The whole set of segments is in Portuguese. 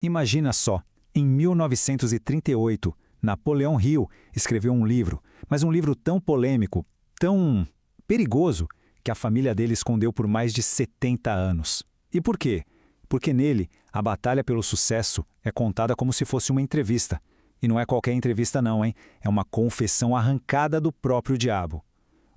Imagina só, em 1938, Napoleão Hill escreveu um livro, mas um livro tão polêmico, tão perigoso, que a família dele escondeu por mais de 70 anos. E por quê? Porque nele, a batalha pelo sucesso é contada como se fosse uma entrevista. E não é qualquer entrevista não, hein? É uma confissão arrancada do próprio diabo.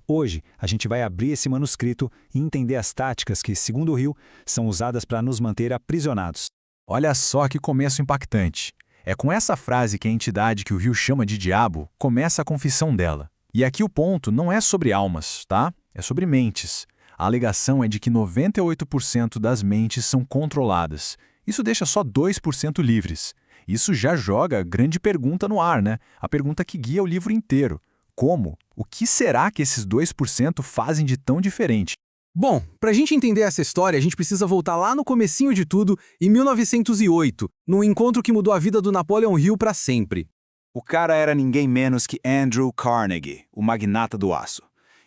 Hoje, a gente vai abrir esse manuscrito e entender as táticas que, segundo Hill, são usadas para nos manter aprisionados. Olha só que começo impactante. É com essa frase que a entidade que o Hill chama de diabo começa a confissão dela. E aqui o ponto não é sobre almas, tá? É sobre mentes. A alegação é de que 98% das mentes são controladas. Isso deixa só 2% livres. Isso já joga a grande pergunta no ar, né? A pergunta que guia o livro inteiro. Como? O que será que esses 2% fazem de tão diferente? Bom, pra gente entender essa história, a gente precisa voltar lá no comecinho de tudo, em 1908, num encontro que mudou a vida do Napoleon Hill pra sempre. O cara era ninguém menos que Andrew Carnegie, o magnata do aço.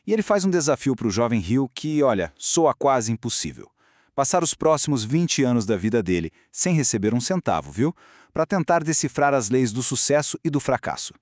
E ele faz um desafio para o jovem Hill que, olha, soa quase impossível. Passar os próximos 20 anos da vida dele sem receber um centavo, viu? Para tentar decifrar as leis do sucesso e do fracasso.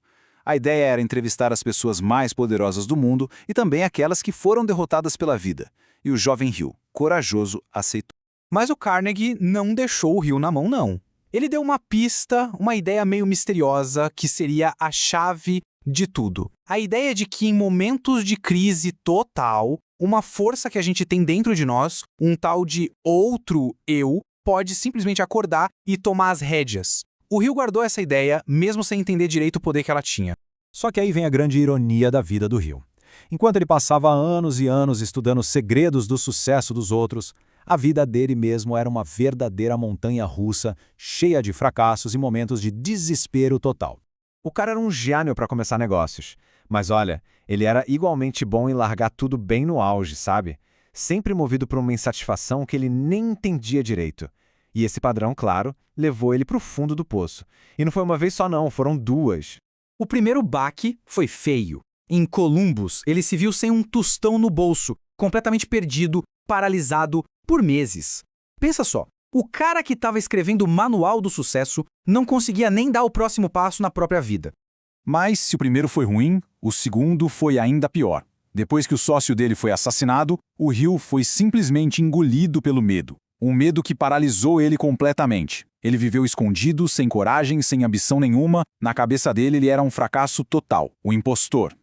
A ideia era entrevistar as pessoas mais poderosas do mundo e também aquelas que foram derrotadas pela vida. E o jovem Hill, corajoso, aceitou. Mas o Carnegie não deixou o Hill na mão, não. Ele deu uma pista, uma ideia meio misteriosa, que seria a chave de tudo. A ideia de que em momentos de crise total, uma força que a gente tem dentro de nós, um tal de outro eu, pode simplesmente acordar e tomar as rédeas. O Hill guardou essa ideia, mesmo sem entender direito o poder que ela tinha. Só que aí vem a grande ironia da vida do Hill. Enquanto ele passava anos e anos estudando os segredos do sucesso dos outros, a vida dele mesmo era uma verdadeira montanha-russa, cheia de fracassos e momentos de desespero total. O cara era um gênio para começar negócios, mas olha, ele era igualmente bom em largar tudo bem no auge, sabe? Sempre movido por uma insatisfação que ele nem entendia direito. E esse padrão, claro, levou ele para o fundo do poço. E não foi uma vez só não, foram duas. O primeiro baque foi feio. Em Columbus, ele se viu sem um tostão no bolso, completamente perdido, paralisado por meses. Pensa só, o cara que estava escrevendo o manual do sucesso não conseguia nem dar o próximo passo na própria vida. Mas se o primeiro foi ruim, o segundo foi ainda pior. Depois que o sócio dele foi assassinado, o Hill foi simplesmente engolido pelo medo. Um medo que paralisou ele completamente. Ele viveu escondido, sem coragem, sem ambição nenhuma. Na cabeça dele, ele era um fracasso total, o impostor.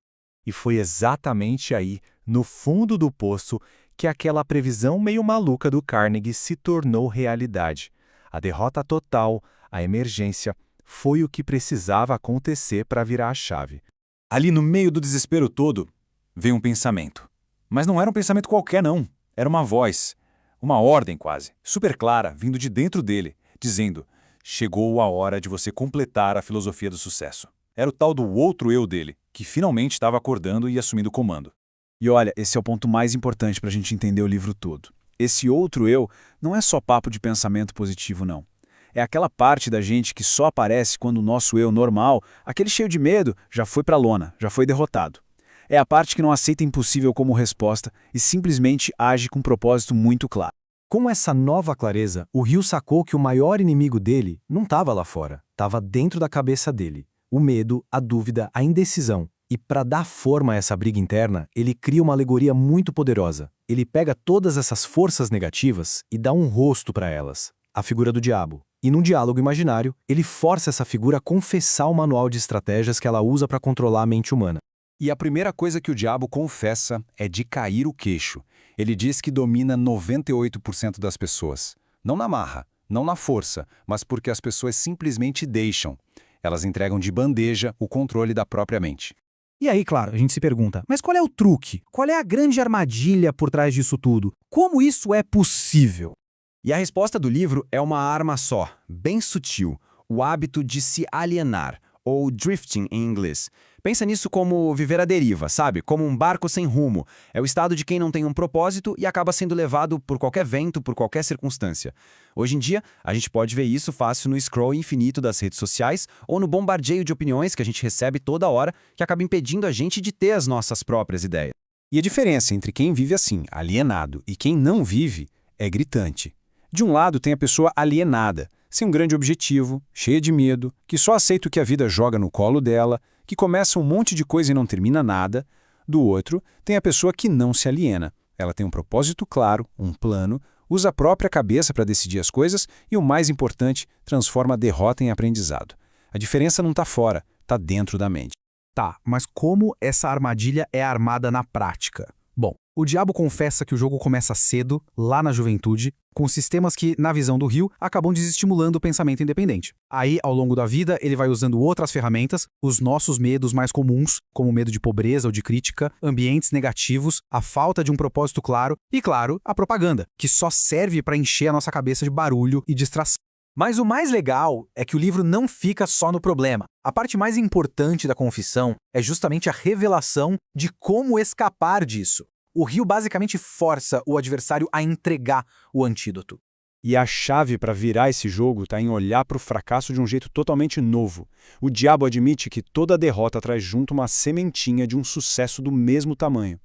E foi exatamente aí, no fundo do poço, que aquela previsão meio maluca do Carnegie se tornou realidade. A derrota total, a emergência, foi o que precisava acontecer para virar a chave. Ali no meio do desespero todo, veio um pensamento. Mas não era um pensamento qualquer, não. Era uma voz, uma ordem quase, super clara, vindo de dentro dele, dizendo: chegou a hora de você completar a filosofia do sucesso. Era o tal do outro eu dele, que finalmente estava acordando e assumindo o comando. E olha, esse é o ponto mais importante para a gente entender o livro todo. Esse outro eu não é só papo de pensamento positivo, não. É aquela parte da gente que só aparece quando o nosso eu normal, aquele cheio de medo, já foi pra lona, já foi derrotado. É a parte que não aceita impossível como resposta e simplesmente age com um propósito muito claro. Com essa nova clareza, o Hill sacou que o maior inimigo dele não estava lá fora, estava dentro da cabeça dele. O medo, a dúvida, a indecisão. E para dar forma a essa briga interna, ele cria uma alegoria muito poderosa. Ele pega todas essas forças negativas e dá um rosto para elas, a figura do diabo. E num diálogo imaginário, ele força essa figura a confessar o manual de estratégias que ela usa para controlar a mente humana. E a primeira coisa que o diabo confessa é de cair o queixo. Ele diz que domina 98% das pessoas. Não na marra, não na força, mas porque as pessoas simplesmente deixam. Elas entregam de bandeja o controle da própria mente. E aí, claro, a gente se pergunta, mas qual é o truque? Qual é a grande armadilha por trás disso tudo? Como isso é possível? E a resposta do livro é uma arma só, bem sutil, o hábito de se alienar, ou drifting em inglês. Pensa nisso como viver à deriva, sabe? Como um barco sem rumo. É o estado de quem não tem um propósito e acaba sendo levado por qualquer vento, por qualquer circunstância. Hoje em dia, a gente pode ver isso fácil no scroll infinito das redes sociais ou no bombardeio de opiniões que a gente recebe toda hora, que acaba impedindo a gente de ter as nossas próprias ideias. E a diferença entre quem vive assim, alienado, e quem não vive, é gritante. De um lado tem a pessoa alienada, sem um grande objetivo, cheia de medo, que só aceita o que a vida joga no colo dela, que começa um monte de coisa e não termina nada. Do outro, tem a pessoa que não se aliena. Ela tem um propósito claro, um plano, usa a própria cabeça para decidir as coisas e, o mais importante, transforma a derrota em aprendizado. A diferença não está fora, está dentro da mente. Tá, mas como essa armadilha é armada na prática? Bom, o diabo confessa que o jogo começa cedo, lá na juventude, com sistemas que, na visão do Hill, acabam desestimulando o pensamento independente. Aí, ao longo da vida, ele vai usando outras ferramentas, os nossos medos mais comuns, como o medo de pobreza ou de crítica, ambientes negativos, a falta de um propósito claro e, claro, a propaganda, que só serve para encher a nossa cabeça de barulho e distração. Mas o mais legal é que o livro não fica só no problema. A parte mais importante da confissão é justamente a revelação de como escapar disso. O Hill basicamente força o adversário a entregar o antídoto. E a chave para virar esse jogo está em olhar para o fracasso de um jeito totalmente novo. O diabo admite que toda derrota traz junto uma sementinha de um sucesso do mesmo tamanho.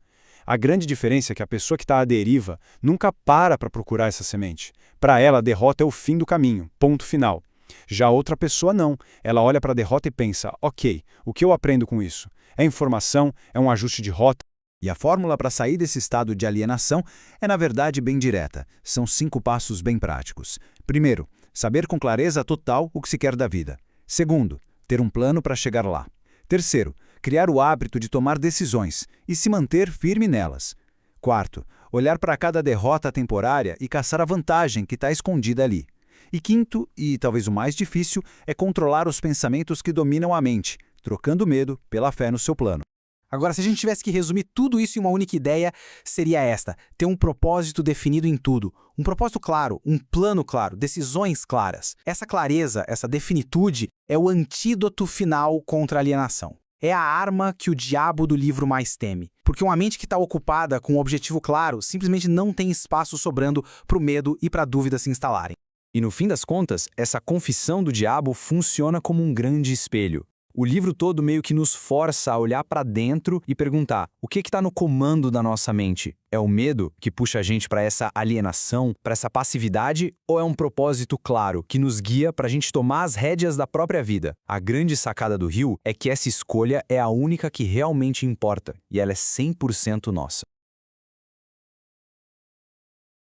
A grande diferença é que a pessoa que está à deriva nunca para procurar essa semente. Para ela, a derrota é o fim do caminho, ponto final. Já outra pessoa não. Ela olha para a derrota e pensa, ok, o que eu aprendo com isso? É informação? É um ajuste de rota? E a fórmula para sair desse estado de alienação é, na verdade, bem direta. São 5 passos bem práticos. Primeiro, saber com clareza total o que se quer da vida. Segundo, ter um plano para chegar lá. Terceiro, criar o hábito de tomar decisões e se manter firme nelas. Quarto, olhar para cada derrota temporária e caçar a vantagem que está escondida ali. E quinto, e talvez o mais difícil, é controlar os pensamentos que dominam a mente, trocando o medo pela fé no seu plano. Agora, se a gente tivesse que resumir tudo isso em uma única ideia, seria esta: ter um propósito definido em tudo. Um propósito claro, um plano claro, decisões claras. Essa clareza, essa definitude, é o antídoto final contra a alienação. É a arma que o diabo do livro mais teme. Porque uma mente que está ocupada com um objetivo claro simplesmente não tem espaço sobrando para o medo e para a dúvida se instalarem. E no fim das contas, essa confissão do diabo funciona como um grande espelho. O livro todo meio que nos força a olhar para dentro e perguntar: o que está no comando da nossa mente? É o medo que puxa a gente para essa alienação, para essa passividade? Ou é um propósito claro que nos guia para a gente tomar as rédeas da própria vida? A grande sacada do Hill é que essa escolha é a única que realmente importa e ela é 100% nossa.